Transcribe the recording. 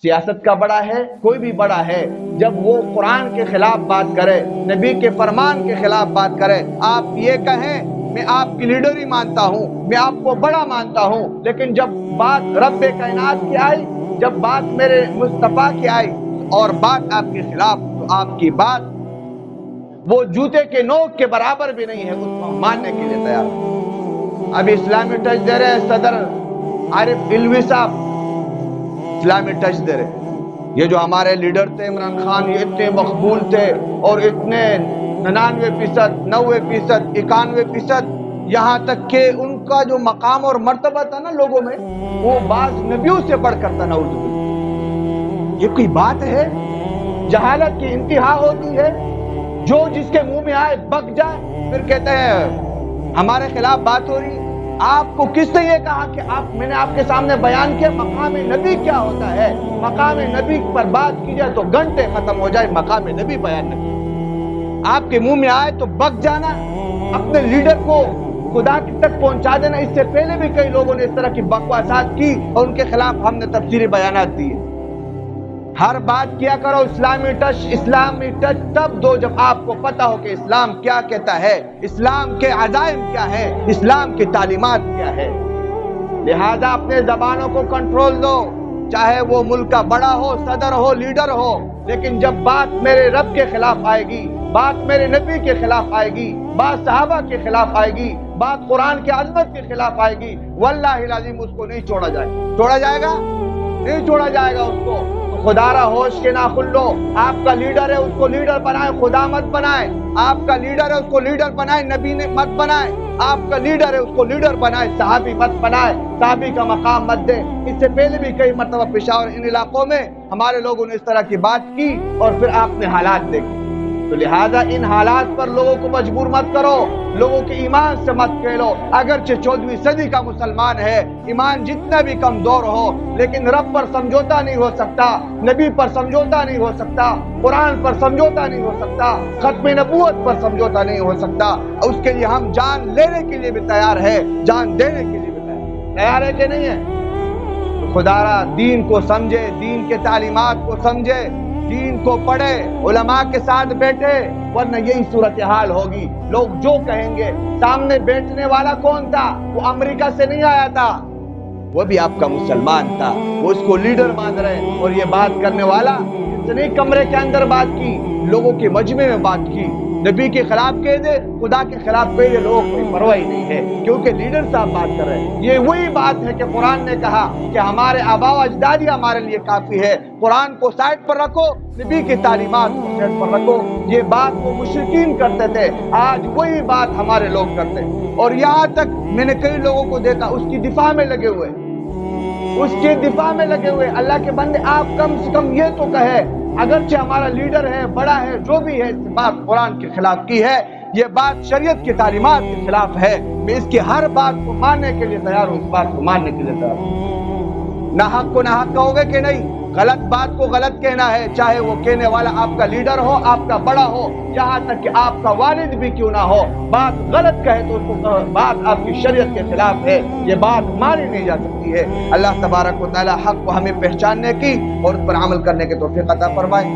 سیاست کا بڑا ہے، کوئی بھی بڑا ہے، جب وہ قرآن کے خلاف بات کرے، نبی کے فرمان کے خلاف بات کرے، آپ یہ کہیں میں آپ کی لیڈر ہی مانتا ہوں، میں آپ کو بڑا مانتا ہوں، لیکن جب بات رب کائنات کی آئی، جب بات میرے مصطفیٰ کی آئی اور بات آپ کے خلاف، تو آپ کی بات وہ جوتے کے نوک کے برابر بھی نہیں ہے، اس کو ماننے کے لیے تیار ہے۔ ابھی اسلامی ٹچ دے رہے صدر عارف علوی صاحب، اسلامی ٹچ دے رہے۔ یہ جو ہمارے لیڈر تھے عمران خان، یہ اتنے مقبول تھے اور اتنے 99%، 90%، 91%، یہاں تک کہ ان کا جو مقام اور مرتبہ تھا نا لوگوں میں، وہ بعض نبیوں سے بڑھ کر تھا، نعوذ باللہ۔ یہ کوئی بات ہے؟ جہالت کی انتہا ہوتی ہے، جو جس کے منہ میں آئے بک جائے، پھر کہتے ہیں ہمارے خلاف بات ہو رہی ہے۔ آپ کو کس نے یہ کہا کہ میں نے آپ کے سامنے بیان کیا مقام نبی کیا ہوتا ہے؟ مقام نبی پر بات کی جائے تو گھنٹے ختم ہو جائے، مقام نبی بیان نہیں۔ آپ کے منہ میں آئے تو بک جانا، اپنے لیڈر کو خدا تک پہنچا دینا۔ اس سے پہلے بھی کئی لوگوں نے اس طرح کی بکواسات کی اور ان کے خلاف ہم نے تفصیلی بیانات دیے۔ ہر بات کیا کرو اسلامی ٹچ تب دو جب آپ کو پتا ہو کہ اسلام کیا کہتا ہے، اسلام کے عزائم کیا ہے، اسلام کی تعلیمات کیا ہے۔ لہذا اپنے زبانوں کو کنٹرول دو، چاہے وہ ملک کا بڑا ہو، صدر ہو، لیڈر ہو، لیکن جب بات میرے رب کے خلاف آئے گی، بات میرے نبی کے خلاف آئے گی، بات صحابہ کے خلاف آئے گی، بات قرآن کی عظمت کے خلاف آئے گی، واللہ العظیم اس کو نہیں چھوڑا جائے گا۔ چھوڑا جائے گا؟ نہیں چھوڑا جائے گا اس کو۔ خدا را ہوش کے ناخن لو، آپ کا لیڈر ہے اس کو لیڈر بنائیں، خدا مت بنائیں۔ آپ کا لیڈر ہے اس کو لیڈر بنائیں، نبی نے مت بنائیں۔ آپ کا لیڈر ہے اس کو لیڈر بنائیں، صحابی مت بنائیں، صحابی کا مقام مت دیں۔ اس سے پہلے بھی کئی مرتبہ پشاور ان علاقوں میں ہمارے لوگوں نے اس طرح کی بات کی اور پھر آپ نے حالات دیکھے۔ تو لہذا ان حالات پر لوگوں کو مجبور مت کرو، لوگوں کے ایمان سے مت کھیلو۔ اگرچہ 14ویں صدی کا مسلمان ہے، ایمان جتنا بھی کمزور ہو، لیکن رب پر سمجھوتا نہیں ہو سکتا، نبی پر سمجھوتا نہیں ہو سکتا، قرآن پر سمجھوتا نہیں ہو سکتا، ختم نبوت پر سمجھوتا نہیں ہو سکتا۔ اس کے لیے ہم جان لینے کے لیے بھی تیار ہے، جان دینے کے لیے بھی تیار ہے کہ نہیں ہے؟ تو خدا را دین کو سمجھے، دین کے تعلیمات کو سمجھے، دین کو پڑھے، علماء کے ساتھ بیٹھے، ورنہ یہی صورتحال ہوگی۔ لوگ جو کہیں گے، سامنے بیٹھنے والا کون تھا؟ وہ امریکہ سے نہیں آیا تھا، وہ بھی آپ کا مسلمان تھا، وہ اس کو لیڈر مان رہے ہیں، اور یہ بات کرنے والا اس نے کمرے کے اندر بات کی، لوگوں کے مجمع میں بات کی، نبی کے خلاف کہہ دے، خدا کے خلاف کہہ دے، لوگوں کو پرواہ ہی نہیں ہے، کیونکہ لیڈر صاحب بات کر رہے ہیں۔ یہ وہی بات ہے کہ قرآن نے کہا کہ ہمارے آباء و اجداد ہی ہمارے لیے کافی ہے، قرآن کو سائڈ پر رکھو، نبی کی تعلیمات کو سائڈ پر رکھو۔ یہ بات وہ مشرکین کرتے تھے، آج وہی بات ہمارے لوگ کرتے ہیں، اور یہاں تک میں نے کئی لوگوں کو دیکھا اس کی دفاع میں لگے ہوئے، اس کے دفاع میں لگے ہوئے۔ اللہ کے بندے، آپ کم سے کم یہ تو کہے، اگرچہ ہمارا لیڈر ہے، بڑا ہے، جو بھی ہے، اس بات قرآن کے خلاف کی ہے، یہ بات شریعت کی تعلیمات کے خلاف ہے، میں اس کی ہر بات کو ماننے کے لیے تیار ہوں، اس بات کو ماننے کے لیے تیار ہوں۔ نہ حق کو نہ حق کہو گے کہ نہیں؟ غلط بات کو غلط کہنا ہے، چاہے وہ کہنے والا آپ کا لیڈر ہو، آپ کا بڑا ہو، یہاں تک کہ آپ کا والد بھی کیوں نہ ہو، بات غلط کہے تو اس کو بات آپ کی شریعت کے خلاف ہے، یہ بات مانی نہیں جا سکتی ہے۔ اللہ تبارک و تعالی حق کو ہمیں پہچاننے کی اور اس پر عمل کرنے کے توفیق عطا فرمائے۔